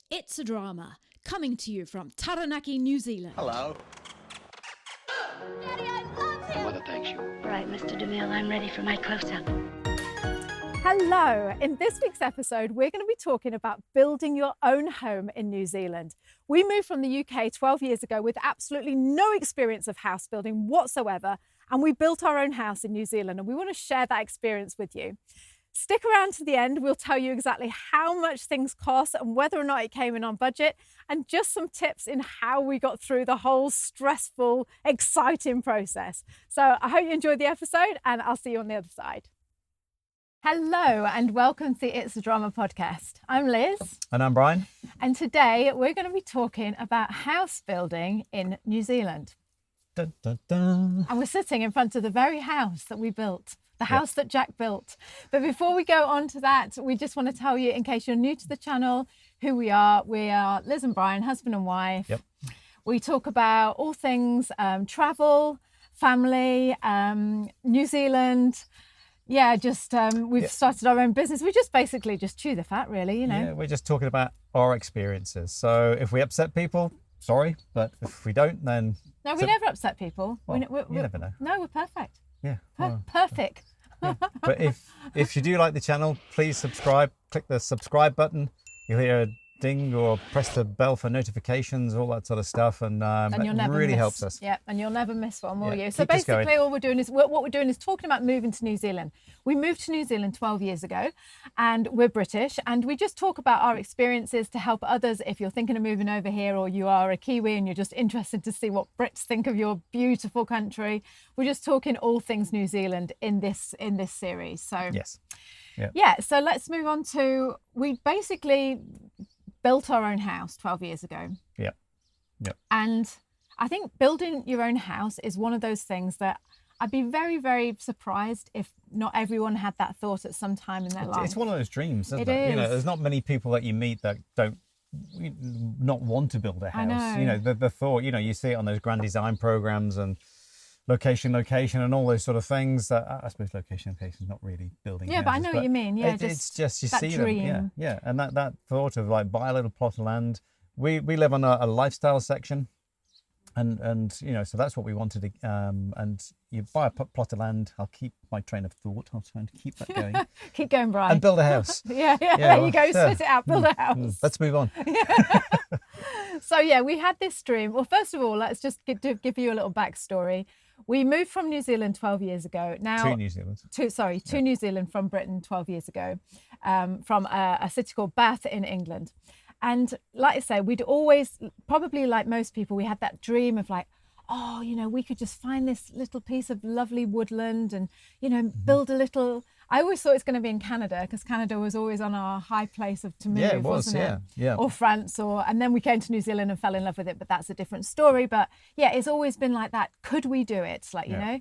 It's a Drama, coming to you from Taranaki, New Zealand. Hello. Daddy, I love him! Mother thanks you. Right, Mr. DeMille, I'm ready for my close-up. Hello. In this week's episode, we're going to be talking about building your own home in New Zealand. We moved from the UK 12 years ago with absolutely no experience of house building whatsoever, and we built our own house in New Zealand, and we want to share that experience with you. Stick around to the end. We'll tell you exactly how much things cost and whether or not it came in on budget, and just some tips in how we got through the whole stressful, exciting process. So I hope you enjoyed the episode, and I'll see you on the other side. Hello and welcome to the It's a Drama podcast. I'm Liz. And I'm Brian. And today we're going to be talking about house building in New Zealand. Dun, dun, dun. And we're sitting in front of the very house that we built, the house that Jack built. But before we go on to that, we just want to tell you, in case you're new to the channel, who we are. We are Liz and Brian, husband and wife. Yep. We talk about all things travel, family, New Zealand. Yeah, just we've started our own business. We just basically just chew the fat, really, you know. Yeah, we're just talking about our experiences. So if we upset people, sorry, but if we don't, then... No, we never upset people. Well, you never know. No, we're perfect. Yeah. Perfect. Yeah. But if you do like the channel, please subscribe. Click the subscribe button. You'll hear a ding or press the bell for notifications, all that sort of stuff, and you'll it never really miss. helps us. Yeah, and you'll never miss one, will Yeah, you? So keep us going. basically, all we're doing is what we're doing is talking about moving to New Zealand. We moved to New Zealand 12 years ago, and we're British, and we just talk about our experiences to help others. If you're thinking of moving over here, or you are a Kiwi and you're just interested to see what Brits think of your beautiful country, we're just talking all things New Zealand in this series. So Yes. yeah. So let's move on to, we basically built our own house 12 years ago. Yeah. And I think building your own house is one of those things that I'd be very, very surprised if not everyone had that thought at some time in their life. It's one of those dreams, isn't It it? You know, is. there's not many people that you meet that don't not want to build a house. know. You know, the thought, you know, you see it on those grand design programs and location and all those sort of things. I suppose location is not really building Yeah, but I houses, know what you mean. Yeah, it's just you that see dream. them. Yeah. And that thought of like buy a little plot of land. We live on a lifestyle section. And you know, so that's what we wanted to, and you buy a plot of land. I'll keep my train of thought. I'll try and keep that going. Keep going, Brian. And build a house. yeah, there you go. yeah. Spit it out. Build a house. Let's move on. So yeah, we had this dream. Well, first of all, let's just give you a little backstory. We moved from New Zealand 12 years ago. Now To New Zealand. To New Zealand from Britain 12 years ago, from a city called Bath in England. And like I say, we'd always, probably like most people, we had that dream of like, oh, you know, we could just find this little piece of lovely woodland and, you know, build a little. I always thought it's going to be in Canada, because Canada was always on our high place to move, Yeah, it was, wasn't it? yeah. Or France, and then we came to New Zealand and fell in love with it, but that's a different story. But yeah, it's always been like that. Could we do it? Like, you know,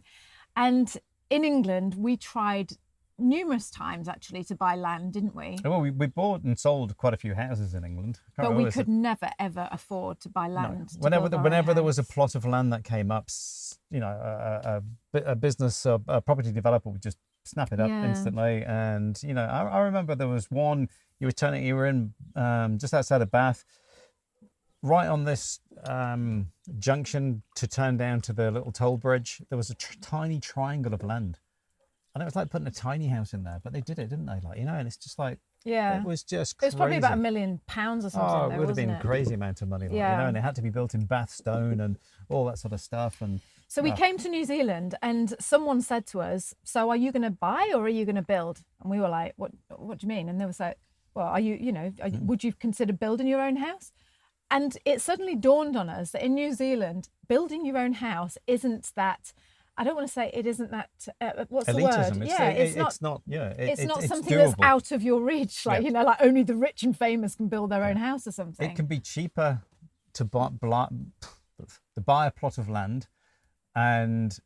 and in England, we tried numerous times actually to buy land, didn't we? Well, we bought and sold quite a few houses in England. But we could never ever afford to buy land. No. Whenever there was a house. plot of land that came up, you know, a business, a property developer would just snap it up instantly. And you know, I remember there was one. You were in just outside of Bath, right on this junction to turn down to the little toll bridge. There was a tiny triangle of land. And it was like putting a tiny house in there, but they did it, didn't they? Like, you know, and it's just like, yeah, it was just It was crazy. probably about £1 million or something. Oh, though, it would have been wasn't a crazy amount of money, like, you know, and it had to be built in Bath stone and all that sort of stuff. And so we came to New Zealand, and someone said to us, "So are you going to buy or are you going to build?" And we were like, "What do you mean?" And they was like, "Well, are you, would you consider building your own house?" And it suddenly dawned on us that in New Zealand, building your own house isn't that. I don't want to say it isn't that. What's elitism. the word? It's not. Yeah, it's not something doable. that's out of your reach. Like, you know, like only the rich and famous can build their own house or something. It can be cheaper to buy a plot of land and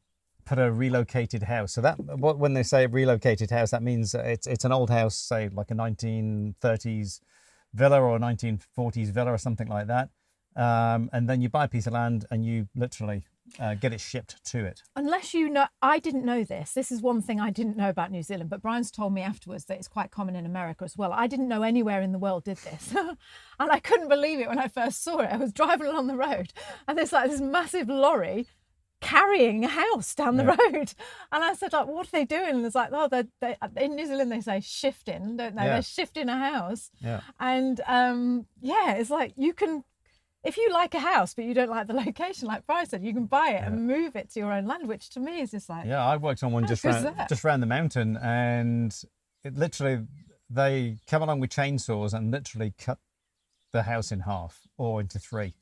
put a relocated house. So that when they say relocated house, that means it's an old house, say like a 1930s villa or a 1940s villa or something like that. And then you buy a piece of land and you literally get it shipped to it. Unless you know, I didn't know this. This is one thing I didn't know about New Zealand, but Brian's told me afterwards that it's quite common in America as well. I didn't know anywhere in the world did this. And I couldn't believe it when I first saw it. I was driving along the road and there's like this massive lorry carrying a house down the road. And I said, like, what are they doing? And it's like, oh, they in New Zealand, they say shifting, don't they? Yeah. They're shifting a house. Yeah. And it's like you can, if you like a house, but you don't like the location, like Brian said, you can buy it and move it to your own land, which to me is just like... Yeah, I worked on one just round the mountain, and it literally, they come along with chainsaws and literally cut the house in half or into three.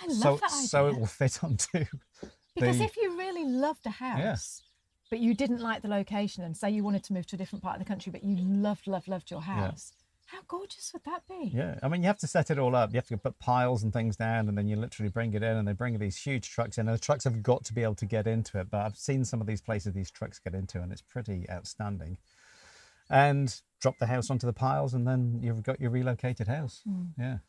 I love that idea. So it will fit onto... Because if you really loved a house, but you didn't like the location, and say you wanted to move to a different part of the country, but you loved your house, how gorgeous would that be? Yeah, I mean, you have to set it all up. You have to put piles and things down, and then you literally bring it in, and they bring these huge trucks in. And the trucks have got to be able to get into it, but I've seen some of these places these trucks get into, and it's pretty outstanding. And drop the house onto the piles, and then you've got your relocated house. Yeah.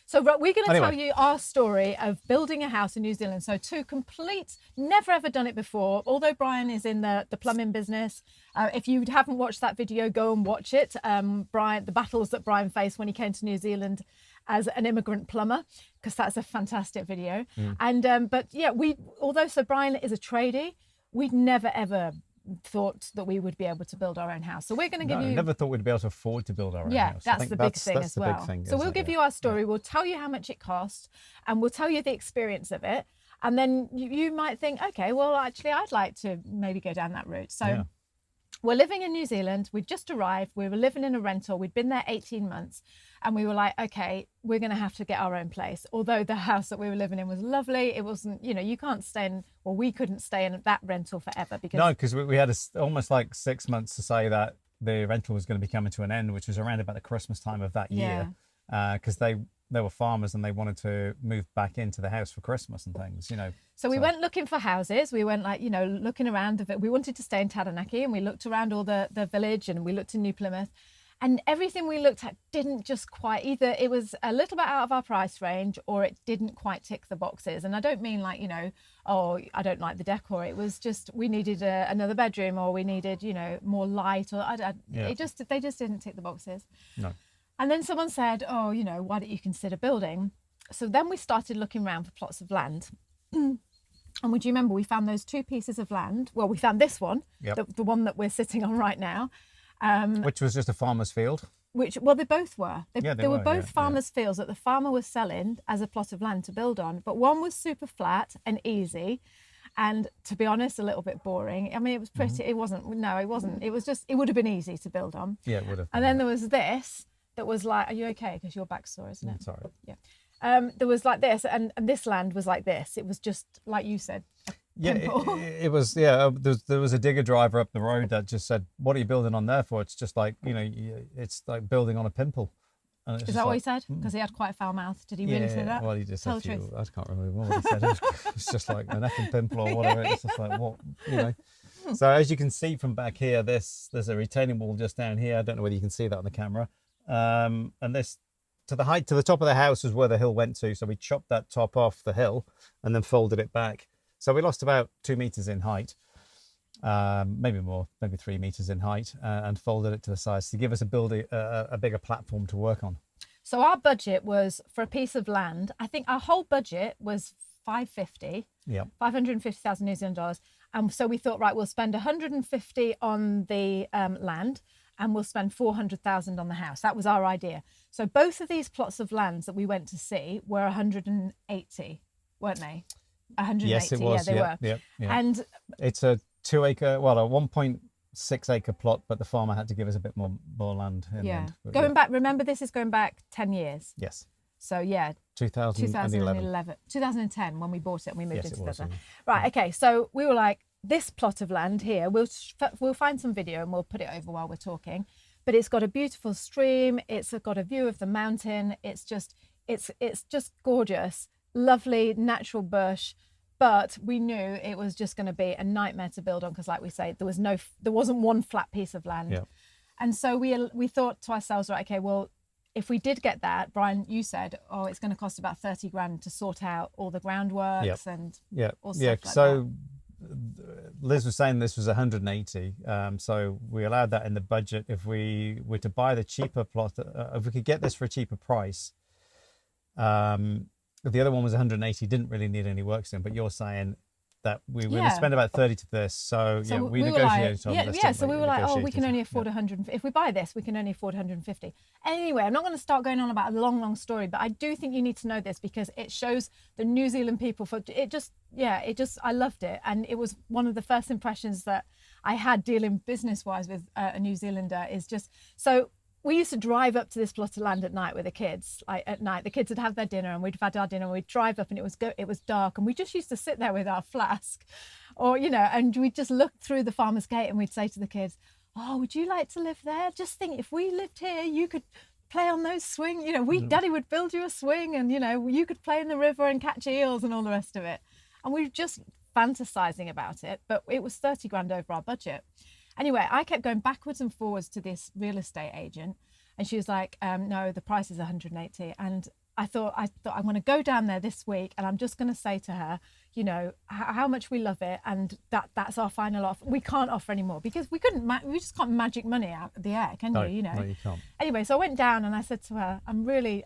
So we're going to tell you our story of building a house in New Zealand. So two complete, never ever done it before. Although Brian is in the plumbing business, if you haven't watched that video, go and watch it. The battles that Brian faced when he came to New Zealand as an immigrant plumber, because that's a fantastic video. And although Brian is a tradie, we'd never ever thought that we would be able to build our own house. So we're going to give you... I never thought we'd be able to afford to build our own house. Yeah, that's the big thing as well. So we'll give you our story. We'll tell you how much it cost, and we'll tell you the experience of it. And then you might think, okay, well, actually, I'd like to maybe go down that route. So we're living in New Zealand. We'd just arrived. We were living in a rental. We'd been there 18 months. And we were like, okay, we're going to have to get our own place. Although the house that we were living in was lovely, it wasn't, you can't stay in, well, we couldn't stay in that rental forever. Because we had almost like 6 months to say that the rental was going to be coming to an end, which was around about the Christmas time of that year. Because they were farmers and they wanted to move back into the house for Christmas and things, So we went looking for houses. We went looking around. We wanted to stay in Taranaki, and we looked around all the village, and we looked in New Plymouth. And everything we looked at didn't just quite, either it was a little bit out of our price range, or it didn't quite tick the boxes. And I don't mean like, oh, I don't like the decor. It was just, we needed another bedroom, or we needed, more light, or they just didn't tick the boxes. No. And then someone said, oh, why don't you consider building? So then we started looking around for plots of land. And would you remember, we found those two pieces of land. Well, we found this one, the one that we're sitting on right now. Which was just a farmer's field. They both were. They were both farmers' fields that the farmer was selling as a plot of land to build on. But one was super flat and easy, and to be honest, a little bit boring. I mean, it was pretty. It wasn't. No, it wasn't. It was just. It would have been easy to build on. Yeah, it would have. And then there was this that was like. Are you okay? Because your back's sore, isn't it? Sorry. Yeah. There was like this, and this land was like this. It was just like you said. It was. There was a digger driver up the road that just said, "What are you building on there for?" It's just like it's like building on a pimple. Is that what he said? Because he had quite a foul mouth. Did he really say that? Well, he just Tell said the truth. I can't remember what he said. It's just like an effing pimple or whatever. It's just like what. So as you can see from back here, there's a retaining wall just down here. I don't know whether you can see that on the camera. And this to the top of the house is where the hill went to. So we chopped that top off the hill and then folded it back. So we lost about 2 meters in height, maybe more, maybe 3 meters in height, and folded it to the sides to give us a bigger platform to work on. So our budget was for a piece of land. I think our whole budget was 550,000 New Zealand dollars. And so we thought, right, we'll spend 150 on the land, and we'll spend 400,000 on the house. That was our idea. So both of these plots of lands that we went to see were 180, weren't they? 180, yes, it was. They were. Yeah. And it's a 1.6 acre plot, but the farmer had to give us a bit more land. In the end. But, going back, remember this is going back 10 years. Yes. So 2010 when we bought it and we moved into the Right. Okay. So we were like, this plot of land here, we'll find some video and we'll put it over while we're talking. But it's got a beautiful stream. It's got a view of the mountain. It's just gorgeous. Lovely natural bush, but we knew it was just going to be a nightmare to build on because, like we say, there wasn't one flat piece of land. And so we thought to ourselves, right, okay, well, if we did get that, Brian, you said, oh, it's going to cost about 30 grand to sort out all the groundworks and all stuff like so Liz was saying this was 180. So we allowed that in the budget. If we were to buy the cheaper plot, if we could get this for a cheaper price, the other one was 180, didn't really need any work done, but you're saying that we were going to spend about 30 to this. So we negotiated on this. So we were like, oh, we can only afford 100. If we buy this, we can only afford 150. Anyway, I'm not going to start going on about a long story, but I do think you need to know this because it shows the New Zealand people I loved it. And it was one of the first impressions that I had dealing business-wise with a New Zealander is just, so we used to drive up to this plot of land at night with the kids. Like at night, the kids would have their dinner and we'd have had our dinner and we'd drive up and it was dark and we just used to sit there with our flask or, and we'd just look through the farmer's gate and we'd say to the kids, oh, would you like to live there? Just think, if we lived here, you could play on those swings. Daddy would build you a swing and, you could play in the river and catch eels and all the rest of it. And we were just fantasizing about it, but it was 30 grand over our budget. Anyway, I kept going backwards and forwards to this real estate agent and she was like, no, the price is 180. And I thought I'm going to go down there this week and I'm just going to say to her, how much we love it and that's our final offer. We can't offer anymore because we just can't magic money out of the air, can you? No, you can't. Anyway, so I went down and I said to her, I'm really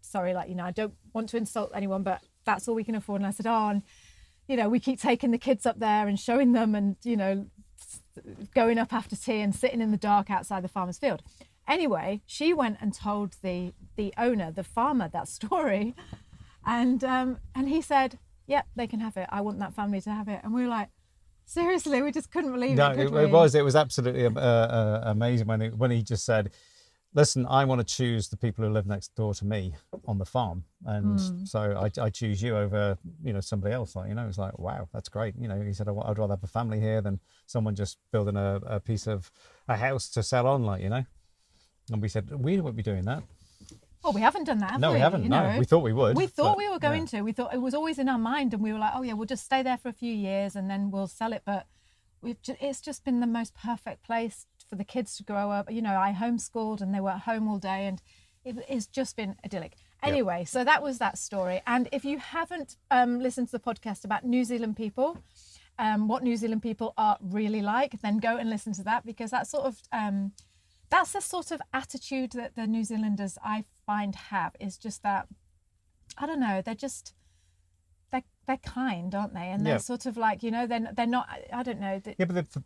sorry, I don't want to insult anyone, but that's all we can afford. And I said, and we keep taking the kids up there and showing them and, going up after tea and sitting in the dark outside the farmer's field. Anyway, she went and told the owner, the farmer, that story. And he said, yep, they can have it. I want that family to have it. And we were like, seriously, we just couldn't believe it. It was absolutely amazing when he just said, listen, I want to choose the people who live next door to me on the farm. And so I choose you over, somebody else. It's like, wow, that's great. He said, I'd rather have a family here than someone just building a piece of a house to sell on, And we said, we won't be doing that. Well, we haven't done that, have we? No, we haven't. No, we thought we would. We thought we were going to. We thought it was always in our mind. And we were like, oh, yeah, we'll just stay there for a few years and then we'll sell it. But it's just been the most perfect place for the kids to grow up. I homeschooled and they were at home all day and it's just been idyllic. Anyway, So that was that story. And if you haven't listened to the podcast about New Zealand people, what New Zealand people are really like, then go and listen to that because that's that's the sort of attitude that the New Zealanders I find have is just that, I don't know, they're kind, aren't they? And they're sort of like, they're not, I don't know. But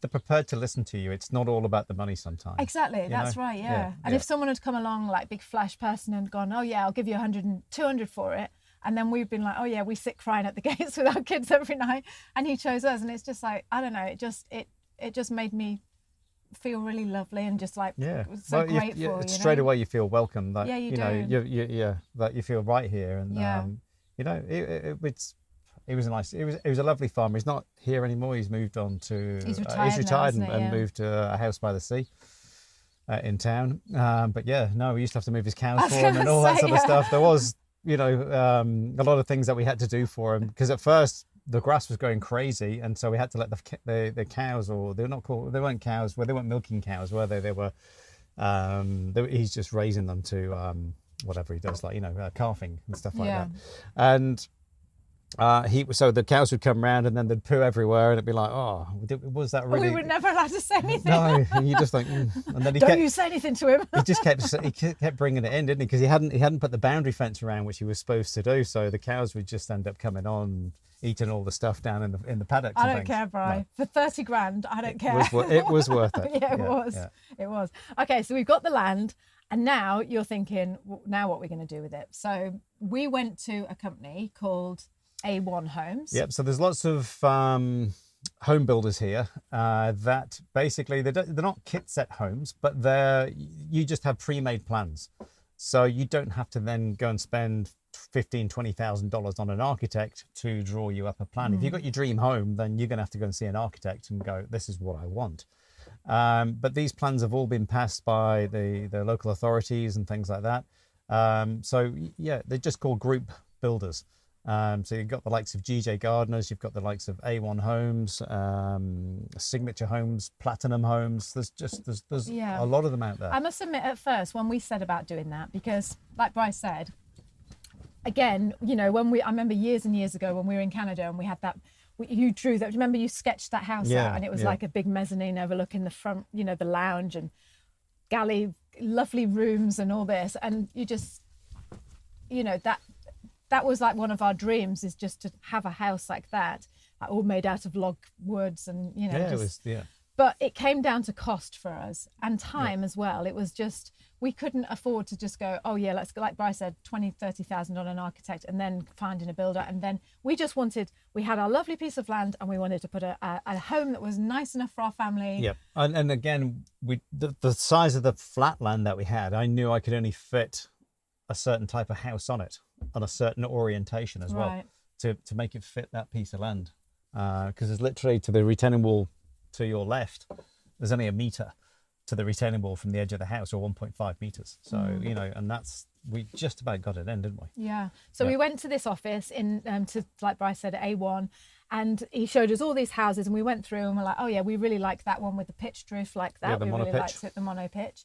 they're prepared to listen to you. It's not all about the money sometimes. Exactly, that's right, And if someone had come along like big flash person and gone, oh yeah, I'll give you 100 and 200 for it. And then we've been like, oh yeah, we sit crying at the gates with our kids every night. And he chose us. And it's just like, I don't know, it just made me feel really lovely and just like so grateful. Straight away you feel welcome. That, you do. That you feel right here. And, it was nice. It was a lovely farmer. He's not here anymore. He's moved on to. He's retired now, and moved to a house by the sea in town. But we used to have to move his cows for him and all that sort of stuff. There was, a lot of things that we had to do for him because at first the grass was going crazy, and so we had to let the cows, or they weren't cows, they weren't milking cows, were they? They were. He's just raising them to whatever he does, calving and stuff like that, and. So the cows would come round and then they'd poo everywhere and it'd be like, oh, was that really? We were never allowed to say anything. No, and you just like, and then you say anything to him. he kept bringing it in, didn't he? Because he hadn't put the boundary fence around, which he was supposed to do. So the cows would just end up coming on, eating all the stuff down in the paddocks. I don't care, Bri. No. For 30 grand, I don't care. It was worth it. It was. Yeah. It was. Okay, so we've got the land. And now you're thinking, now what we're going to do with it? So we went to a company called A1 Homes. Yep. So there's lots of home builders here that basically they're not kit set homes, but you just have pre-made plans. So you don't have to then go and spend $15,000-$20,000 on an architect to draw you up a plan. If you've got your dream home, then you're going to have to go and see an architect and go, this is what I want. But these plans have all been passed by the local authorities and things like that. So they're just called group builders. So you've got the likes of GJ Gardeners, you've got the likes of A1 Homes, Signature Homes, Platinum Homes. There's a lot of them out there. I must admit, at first, when we said about doing that, because like Bryce said, again, you know, I remember years and years ago when we were in Canada and we had that, you drew that, remember you sketched that house out, and it was like a big mezzanine overlooking the front, you know, the lounge and galley, lovely rooms and all this. And you just, you know, that was like one of our dreams, is just to have a house like that, like all made out of log woods and, you know, But it came down to cost for us and time as well. It was just, we couldn't afford to just go, oh yeah, let's go, like Bryce said, 20,000, 30,000 on an architect and then finding a builder. And then we just wanted, we had our lovely piece of land and we wanted to put a home that was nice enough for our family. Yeah. And again, the size of the flat land that we had, I knew I could only fit a certain type of house on it, on a certain orientation as well, to make it fit that piece of land. Because it's literally to the retaining wall to your left, there's only a metre to the retaining wall from the edge of the house, or 1.5 metres. So, you know, and we just about got it in, didn't we? Yeah. So we went to this office in, to, like Bryce said, A1, and he showed us all these houses and we went through and we're like, oh yeah, we really like that one with the pitched roof like that. We really liked it, the mono pitch.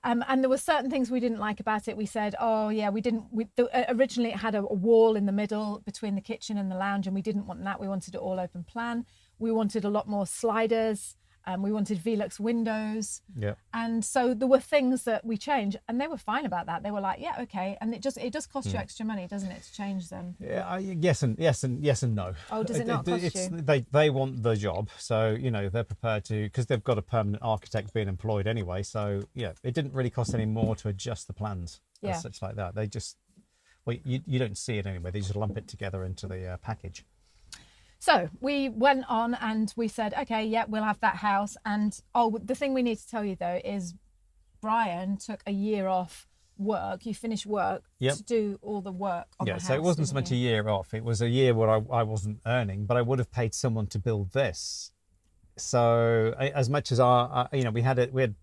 And there were certain things we didn't like about it. We said, oh yeah, originally it had a wall in the middle between the kitchen and the lounge, and we didn't want that. We wanted it all open plan. We wanted a lot more sliders. We wanted Velux windows. Yeah. And so there were things that we changed, and they were fine about that. They were like, yeah, okay. And it does cost you extra money, doesn't it, to change them? Yeah, yes and no. Oh, does it not cost you? They want the job, so you know they're prepared to, because they've got a permanent architect being employed anyway. So yeah, it didn't really cost any more to adjust the plans as such like that. They just, well, you don't see it anyway. They just lump it together into the package. So we went on and we said, okay, yeah, we'll have that house. And the thing we need to tell you though is Brian took a year off work. You finished work to do all the work on the house. So it wasn't so much a year off. It was a year where I wasn't earning, but I would have paid someone to build this. So as much as we had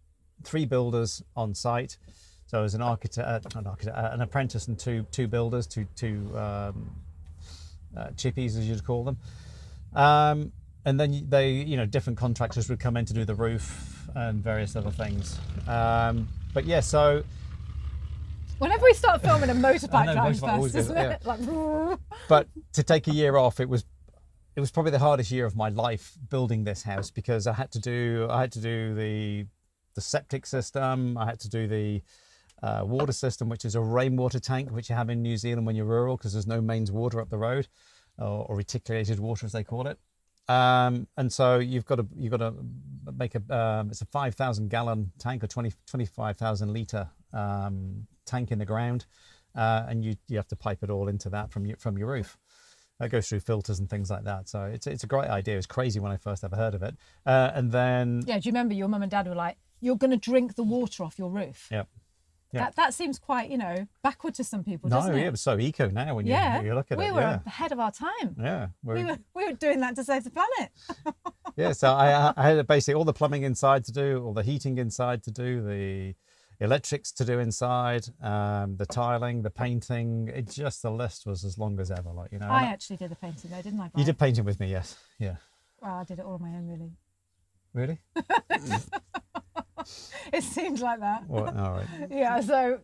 3 builders on site. So as an an apprentice and two builders, two chippies as you'd call them. And then different contractors would come in to do the roof and various other things. But yeah, so whenever we start filming, a motorbike drives past, isn't it? Like, but to take a year off, it was probably the hardest year of my life building this house, because I had to do the septic system. I had to do the water system, which is a rainwater tank, which you have in New Zealand when you're rural, because there's no mains water up the road, or reticulated water as they call it. And so you've got to make it's a 5,000 gallon tank, or 25,000 litre tank in the ground, and you have to pipe it all into that from your roof. That goes through filters and things like that. So it's a great idea. It was crazy when I first ever heard of it. And then do you remember your mum and dad were like, "You're going to drink the water off your roof"? Yep. Yeah. That seems quite, backward to some people, doesn't it? No, it was so eco now when you look at it. We were ahead of our time. Yeah. We were doing that to save the planet. Yeah, so I had basically all the plumbing inside to do, all the heating inside to do, the electrics to do inside, the tiling, the painting. The list was as long as ever. I actually did the painting though, didn't I, Brian? You did painting with me, yes. Yeah. Well, I did it all on my own, really. Really? It seemed like that. Well, all right. Yeah, so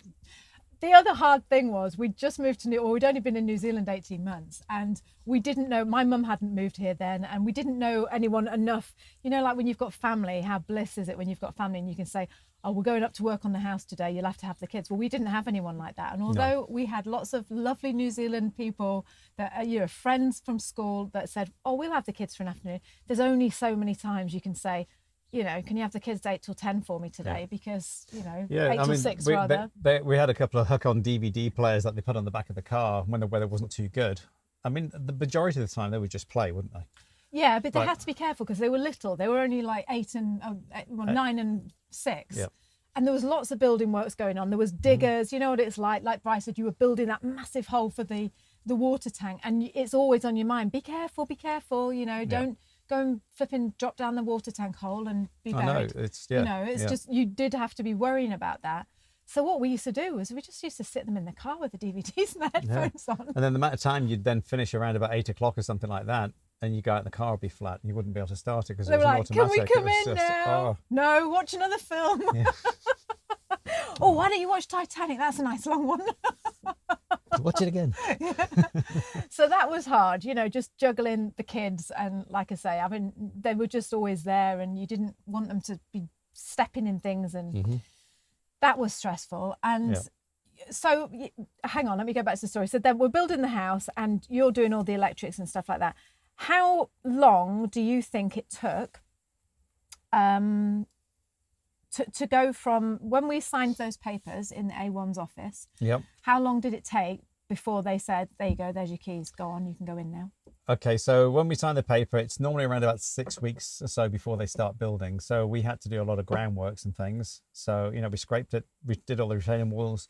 the other hard thing was we'd just moved to we'd only been in New Zealand 18 months, and we didn't know, my mum hadn't moved here then, and we didn't know anyone enough. Like when you've got family, how bliss is it when you've got family and you can say, oh, we're going up to work on the house today, you'll have to have the kids. Well, we didn't have anyone like that. And although we had lots of lovely New Zealand people that friends from school that said, oh, we'll have the kids for an afternoon, there's only so many times you can say, can you have the kids 8 till 10 for me today? Yeah. Because, 8 till 6 rather. We had a couple of hook-on DVD players that they put on the back of the car when the weather wasn't too good. I mean, the majority of the time they would just play, wouldn't they? Yeah, but they had to be careful because they were little. They were only like 9 and 6. Yep. And there was lots of building works going on. There was diggers. You know what it's like. Like Bryce said, you were building that massive hole for the water tank, and it's always on your mind. Be careful. Don't go and flipping drop down the water tank hole and be buried. I know, it's just, you did have to be worrying about that. So what we used to do was we just used to sit them in the car with the DVDs and the headphones on. And then the amount of time you'd then finish around about 8 o'clock or something like that, and you go out in the car, it'd be flat, and you wouldn't be able to start it because it They was were an like, "Can we automatic. come It was in just, now? No, watch another film." Yeah. Oh, why don't you watch Titanic? That's a nice long one. Watch it again. So that was hard, just juggling the kids. And like I say, I mean, they were just always there and you didn't want them to be stepping in things. And that was stressful. And so hang on, let me go back to the story. So then we're building the house and you're doing all the electrics and stuff like that. How long do you think it took to go from when we signed those papers in the A1's office? Yep. How long did it take before they said, there you go, there's your keys, go on, you can go in now? Okay, so when we sign the paper, it's normally around about 6 weeks or so before they start building. So we had to do a lot of groundworks and things. So, we scraped it, we did all the retaining walls,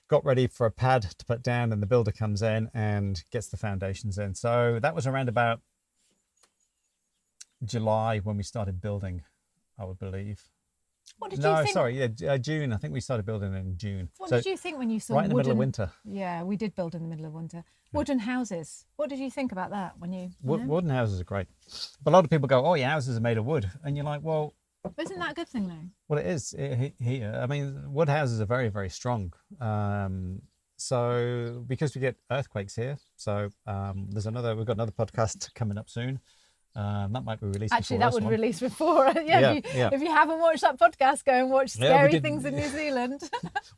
got ready for a pad to put down, and the builder comes in and gets the foundations in. So that was around about July when we started building, I would believe. What did you think? June. I think we started building in June. What did you think when you saw right in the middle of winter? Yeah, we did build in the middle of winter. Wooden houses. What did you think about that when you know? Wooden houses are great. But a lot of people go, "Oh, yeah, houses are made of wood," and you're like, "Well, isn't that a good thing though?" Well, it is here. I mean, wood houses are very, very strong. So because we get earthquakes here, so we've got another podcast coming up soon. That might be released. Actually, before that would one. release before. If you haven't watched that podcast, go and watch Scary Things in New Zealand.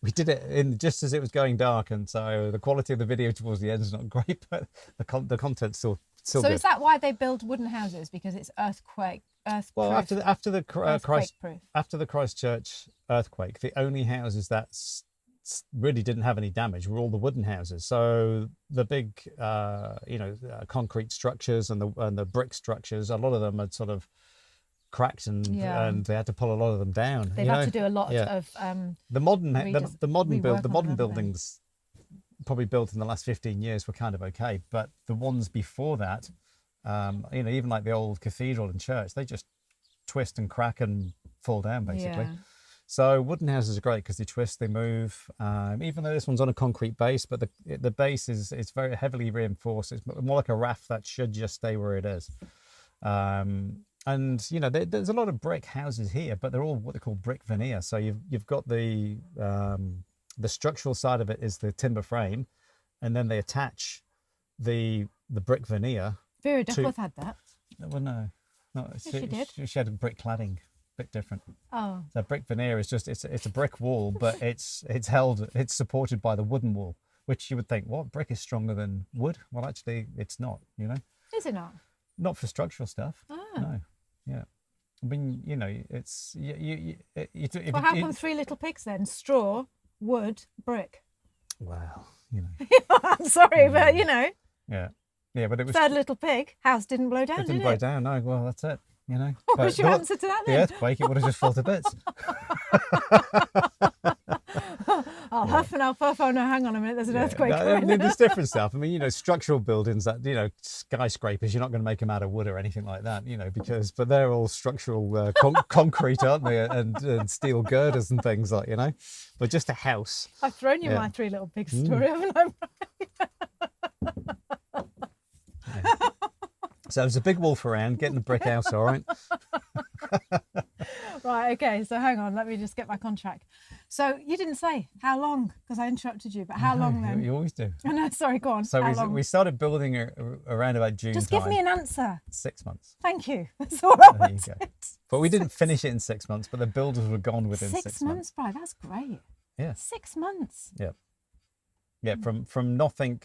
We did it in just as it was going dark, and so the quality of the video towards the end is not great, but the content's still so good. is that why they build wooden houses? Because it's earthquake? Well, after the Christchurch earthquake, the only houses that really didn't have any damage were all the wooden houses. So the big, concrete structures and the brick structures, a lot of them had sort of cracked and they had to pull a lot of them down. They've had to do a lot of the modern rework buildings probably built in the last 15 years were kind of okay, but the ones before that, even like the old cathedral and church, they just twist and crack and fall down basically. Yeah. So wooden houses are great because they twist, they move. Even though this one's on a concrete base, but the base is very heavily reinforced. It's more like a raft that should just stay where it is. And there's a lot of brick houses here, but they're all what they call brick veneer. So you've got the structural side of it is the timber frame, and then they attach the brick veneer. Vera Duckworth had that. Well, no, Yes, she did. She had a brick cladding. Bit different. Oh. So brick veneer is just it's a brick wall, but it's supported by the wooden wall, which you would think, what, brick is stronger than wood? Well, actually, it's not. Is it not? Not for structural stuff. Oh. No. Yeah. I mean, it's Well, how come Three Little Pigs then? Straw, wood, brick. Well, I'm sorry, but Yeah. Yeah, but it was Third Little Pig house didn't blow down. It didn't blow down. No. Well, that's it. What was your answer to that then? The earthquake, it would have just fallen to bits. I'll huff and I'll puff. Oh no, hang on a minute, there's an earthquake coming. There's different stuff. I mean, structural buildings that, skyscrapers, you're not going to make them out of wood or anything like that, but they're all structural concrete, aren't they? And steel girders and things like, But just a house. I've thrown you my Three Little Pigs story, haven't I? So there's a big wolf around getting the brick house, all right? Right, okay, so hang on, let me just get back on track. So you didn't say how long, because I interrupted you, but how long then? You always do. Oh, no, sorry, go on. So how long? we started building around about June Just time. give me an answer. 6 months. Thank you. That's all I wanted. There you go. But we didn't finish it in 6 months, but the builders were gone within 6 months. 6 months, Brian, that's great. Yeah. 6 months. Yeah. Yeah, from nothing.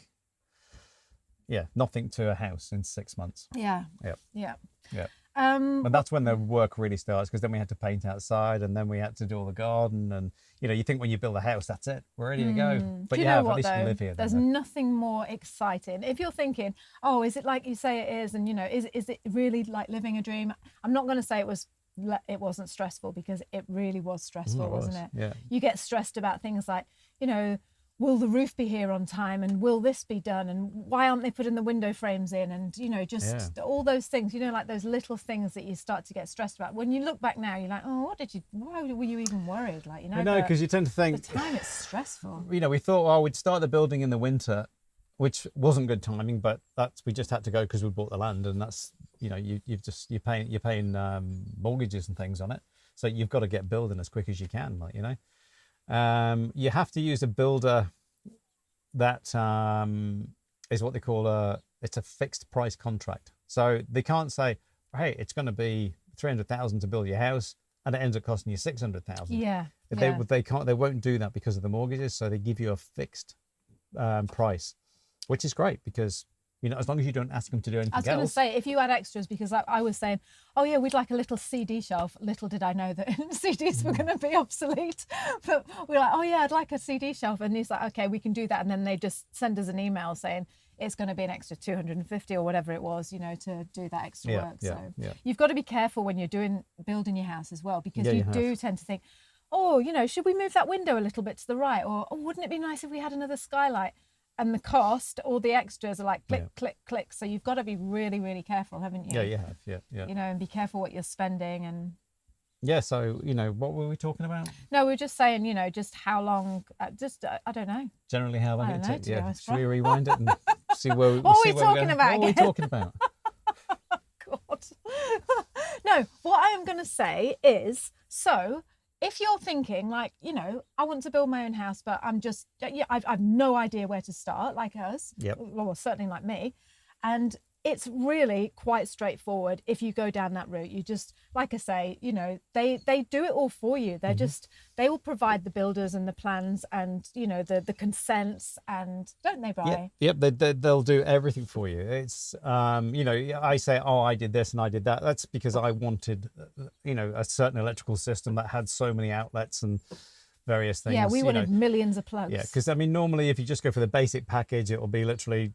Yeah, nothing to a house in 6 months. Yeah. Yep. Yeah. Yeah. And that's when the work really starts, because then we had to paint outside, and then we had to do all the garden, and you think when you build a house, that's it, we're ready to go. But Do you know what, at least though? you live here. There's nothing more exciting. If you're thinking, oh, is it like you say it is, and is it really like living a dream? I'm not going to say it wasn't stressful, because it really was stressful, wasn't it? Yeah. You get stressed about things like, will the roof be here on time, and will this be done, and why aren't they putting the window frames in, and just all those things, like those little things that you start to get stressed about. When you look back now, you're like, oh, why were you even worried? Like, I know, because you tend to think at the time it's stressful. We thought, oh, we'd start the building in the winter, which wasn't good timing, but we just had to go because we bought the land, and that's you're paying mortgages and things on it, so you've got to get building as quick as you can, you have to use a builder that is what they call it's a fixed price contract. So they can't say, hey, it's going to be 300,000 to build your house and it ends up costing you 600,000. They won't do that because of the mortgages. So they give you a fixed price, which is great because as long as you don't ask them to do anything else. I was going to say, if you add extras, because I was saying, oh yeah, we'd like a little CD shelf. Little did I know that CDs were going to be obsolete. But we're like, oh yeah, I'd like a CD shelf. And he's like, okay, we can do that. And then they just send us an email saying it's going to be an extra 250 or whatever it was, to do that extra work. So you've got to be careful when you're building your house as well, because you do tend to think, oh, should we move that window a little bit to the right? Or oh, wouldn't it be nice if we had another skylight? And the cost, all the extras are like click, click, click. So you've got to be really, really careful, haven't you? Yeah, you have. Yeah. And be careful what you're spending. And yeah, so, what were we talking about? No, we were just saying, just how long, I don't know. Generally how long it takes. Yeah. Should we rewind it and see where we What are we talking about? What are we talking about? God. No, what I am going to say is, so if you're thinking like, I want to build my own house, but I've no idea where to start, like us, well, certainly like me. And it's really quite straightforward if you go down that route. You just, like I say, they do it all for you. They're they will provide the builders and the plans and, the consents, and don't they, Brian? Yep, they'll do everything for you. It's, I say, oh, I did this and I did that. That's because I wanted, a certain electrical system that had so many outlets and various things. Yeah, we wanted millions of plugs. Yeah, because normally if you just go for the basic package, it will be literally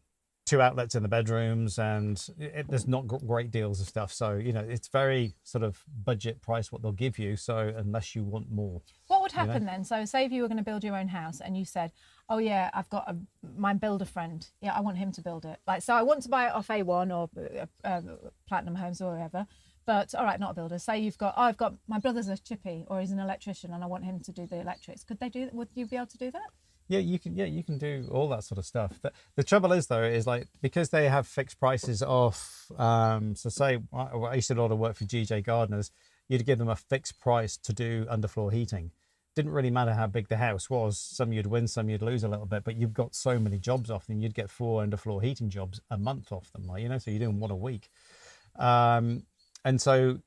2 outlets in the bedrooms, and there's not great deals of stuff. So, it's very sort of budget price what they'll give you. So unless you want more. What would happen then? So say if you were going to build your own house and you said, oh yeah, I've got my builder friend. Yeah, I want him to build it. So I want to buy it off A1 or Platinum Homes or wherever. But all right, not a builder. Say I've got my brother's a chippy or he's an electrician and I want him to do the electrics. Could they do that? Would you be able to do that? Yeah, you can do all that sort of stuff. The trouble is, though, is because they have fixed prices off. So say I used to do a lot of work for GJ Gardeners. You'd give them a fixed price to do underfloor heating. Didn't really matter how big the house was. Some you'd win, some you'd lose a little bit. But you've got so many jobs off them. You'd get 4 underfloor heating jobs a month off them, so you're doing 1 a week. And so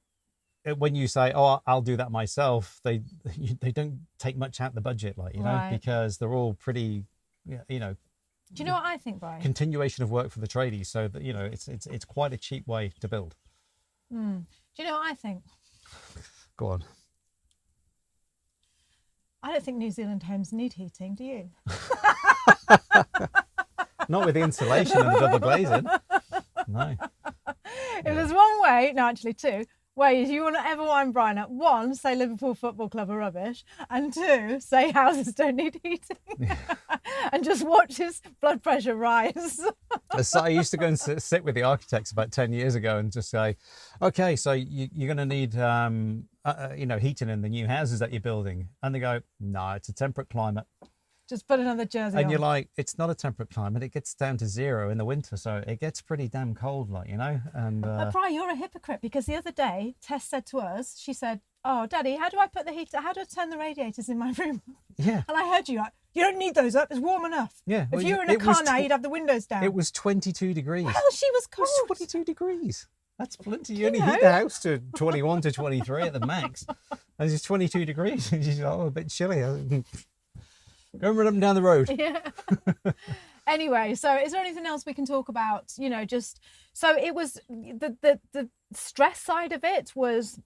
when you say, oh, I'll do that myself, they don't take much out the budget, right. Because they're all pretty, Do you know what I think, Brian? Continuation of work for the tradies, so that, it's quite a cheap way to build. Do you know what I think? Go on. I don't think New Zealand homes need heating, do you? Not with the insulation and the double glazing. No. If there's one way, no, actually 2, ways you want to ever wind Brian up. 1, say Liverpool Football Club are rubbish, and 2, say houses don't need heating. And just watch his blood pressure rise. So I used to go and sit with the architects about 10 years ago and just say, okay, so you're going to need heating in the new houses that you're building, and they go, no, it's a temperate climate. Just put another jersey and on. You're like, it's not a temperate climate. It gets down to 0 in the winter, so it gets pretty damn cold, And Brian, you're a hypocrite, because the other day Tess said to us, she said, "Oh, Daddy, how do I turn the radiators in my room?" Yeah. And I heard you like, "You don't need those up. It's warm enough." Yeah. If you were in a car now, you'd have the windows down. It was 22 degrees. Well, she was cold. It was 22 degrees. That's plenty. You only heat the house to 21 to 23 at the max. And it's 22 degrees. And she's like, oh, a bit chilly. Go and run up and down the road. Yeah. Anyway, so is there anything else we can talk about? So it was the stress side of it was,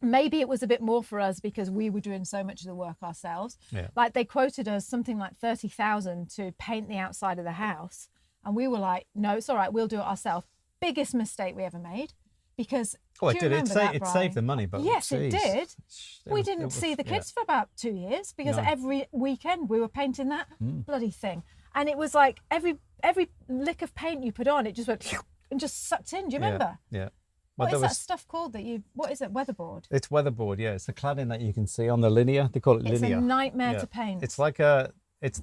maybe it was a bit more for us because we were doing so much of the work ourselves. Yeah. Like they quoted us something like 30,000 to paint the outside of the house. And we were like, no, it's all right. We'll do it ourselves. Biggest mistake we ever made. because Oh, do it you did. remember that, It Brian? saved the money, but Yes, it geez, did. We it didn't was- see the yeah. kids for about 2 years because No. every weekend we were painting that Hmm. bloody thing, and it was like every lick of paint you put on, it just went and just sucked in. Do you remember? Yeah. What Well, is that stuff called that you? What is it? Weatherboard. It's weatherboard, yeah. It's the cladding that you can see on the linear. They call it It's linear. a nightmare Yeah. to paint. It's like a. It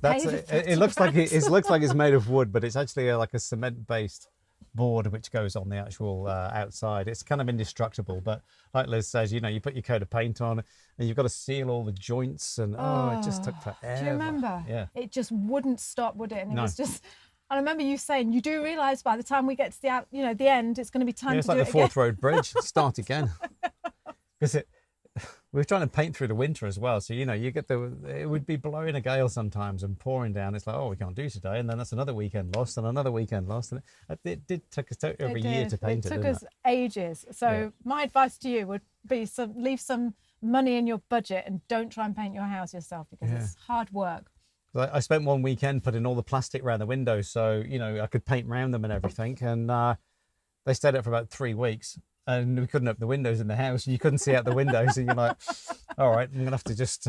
looks like it looks like it's made of wood, but it's actually like a cement-based board which goes on the actual outside. It's kind of indestructible, but like Liz says, you put your coat of paint on, and you've got to seal all the joints, and it just took forever. Do you remember? Yeah. It just wouldn't stop, would it? And it No. was just. I remember you saying, you do realise by the time we get to the end, it's going to be time It's to like do the it Fourth again. Road Bridge. Start again. Because we were trying to paint through the winter as well. So, you get it would be blowing a gale sometimes and pouring down. It's like, oh, we can't do today. And then that's another weekend lost and another weekend lost. And it did take us over a year to paint it. It took didn't us ages. So Yeah. my advice to you would be leave some money in your budget and don't try and paint your house yourself because Yeah. it's hard work. I spent one weekend putting all the plastic around the windows so, I could paint around them and everything. And they stayed up for about 3 weeks. And we couldn't open the windows in the house. You couldn't see out the windows. And you're like, all right, I'm going to have to just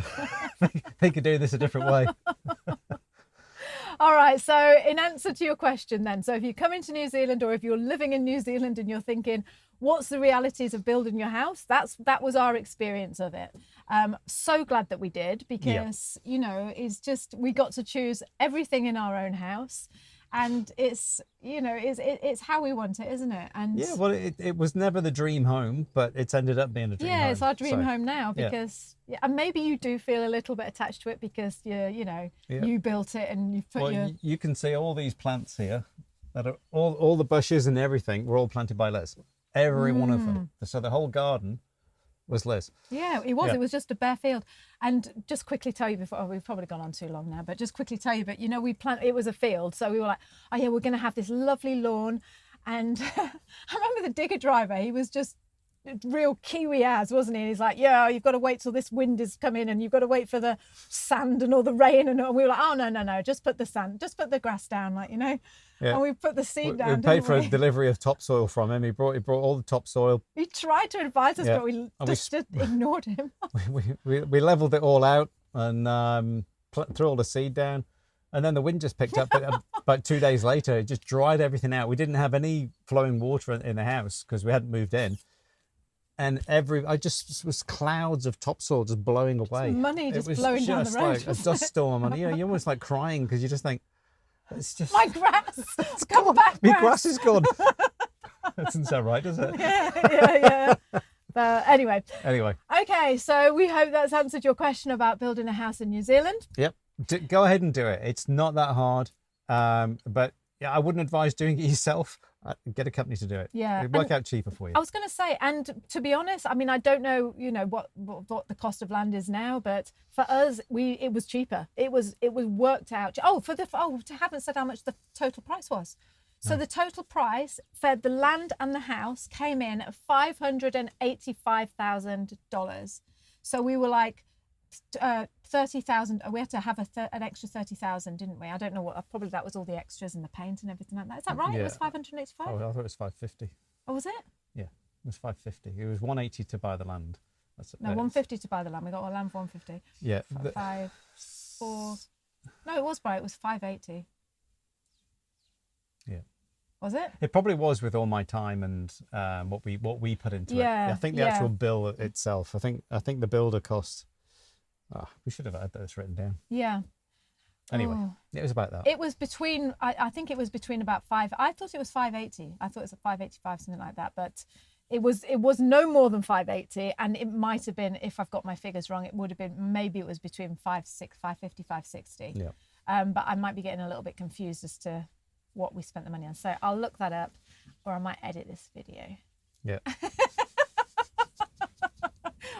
think of doing this a different way. All right, so in answer to your question then, so if you come into New Zealand or if you're living in New Zealand and you're thinking, what's the realities of building your house? That was our experience of it. So glad that we did because, it's just, we got to choose everything in our own house. And it's, it's how we want it, isn't it? And Yeah, well, it was never the dream home, but it's ended up being a dream home. yeah, it's our dream So, home now yeah. because, and maybe you do feel a little bit attached to it because you built it and you put Well, your. you can see all these plants here that are all the bushes and everything were all planted by Liz. Every one of them. So the whole garden was Liz. Yeah, it was. Yeah. It was just a bare field. And just quickly tell you before, we've probably gone on too long now, but just quickly tell you, but it was a field. So we were like, oh yeah, we're going to have this lovely lawn. And I remember the digger driver, he was just real Kiwi as, wasn't he? And he's like, yeah, you've got to wait till this wind is coming and you've got to wait for the sand and all the rain. And we were like, oh, no, just put the grass down, Yeah. And we put the seed down. We paid didn't for a we? delevery of topsoil from him. He brought all the topsoil. He tried to advise us, Yeah. but we And we just ignored him. We leveled it all out and threw all the seed down. And then the wind just picked up. But about 2 days later, it just dried everything out. We didn't have any flowing water in the house because we hadn't moved in. And I just was clouds of topsoil just blowing away. Money It just was blowing down the just road, like a wasn't dust it? storm. And you're almost like crying because you just think, it's just My grass, come back, my grass. grass is gone. That doesn't sound right, does it? yeah. But anyway, Anyway, okay. So we hope that's answered your question about building a house in New Zealand. yep. Go ahead and do it. It's not that hard. But yeah, I wouldn't advise doing it yourself. Get a company to do it. Yeah, It'd work and out cheaper for you. I was going to say, and to be honest, I mean, I don't know, what the cost of land is now, but for us, it was cheaper. It was worked out. Haven't said how much the total price was. So the total price for the land and the house came in at $585,000. So we were like 30,000. We had to have an extra 30,000, didn't we? I don't know what. Probably that was all the extras and the paint and everything like that. Is that right? It Yeah. was 585. Oh, I thought it was 550. Oh, was it? Yeah, it was 550. It was 180 to buy the land. No, 150 to buy the land. We got our land for 150. Yeah. 4. No, it was right. It was 580. Yeah. Was it? It probably was with all my time and what we put into it. Yeah, I think the yeah. actual bill itself. I think the builder cost. We should have had those written down. Yeah. Anyway, Oh. it was about that. It was between. I think it was between about 5. I thought it was 580. I thought it was a 585, something like that. But it was no more than 580, and it might have been, if I've got my figures wrong, it would have been, maybe it was between 550, 560. Yeah. But I might be getting a little bit confused as to what we spent the money on. So I'll look that up, or I might edit this video. Yeah.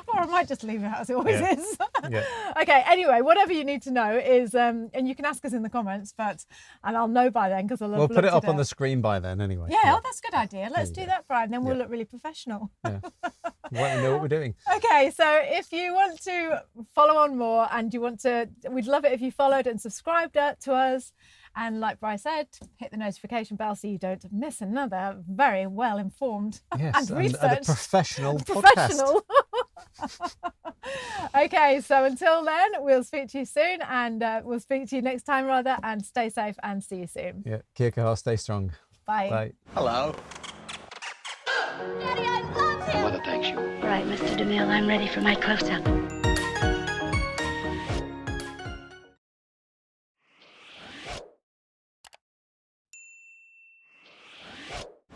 Or I might just leave it as it always Yeah. is. Yeah. Okay, anyway, whatever you need to know is, and you can ask us in the comments, and I'll know by then because I'll have We'll put it looked up on the up. screen by then anyway. Yeah, oh, that's a good idea. Let's do that, Brian. Then we'll Yeah. look really professional. Yeah. Well, we know what we're doing. Okay, so if you want to follow on more and we'd love it if you followed and subscribed to us. And like Bryce said, hit the notification bell so you don't miss another very well informed Yes, and and a researched professional podcast. professional. Okay, so until then, we'll speak to you soon, and we'll speak to you next time rather, and stay safe and see you soon. Yeah, kia kaha, stay strong. Bye. Bye. Hello. Daddy, I love him. Mother thanks you. All right, Mr. DeMille, I'm ready for my close-up.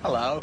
Hello.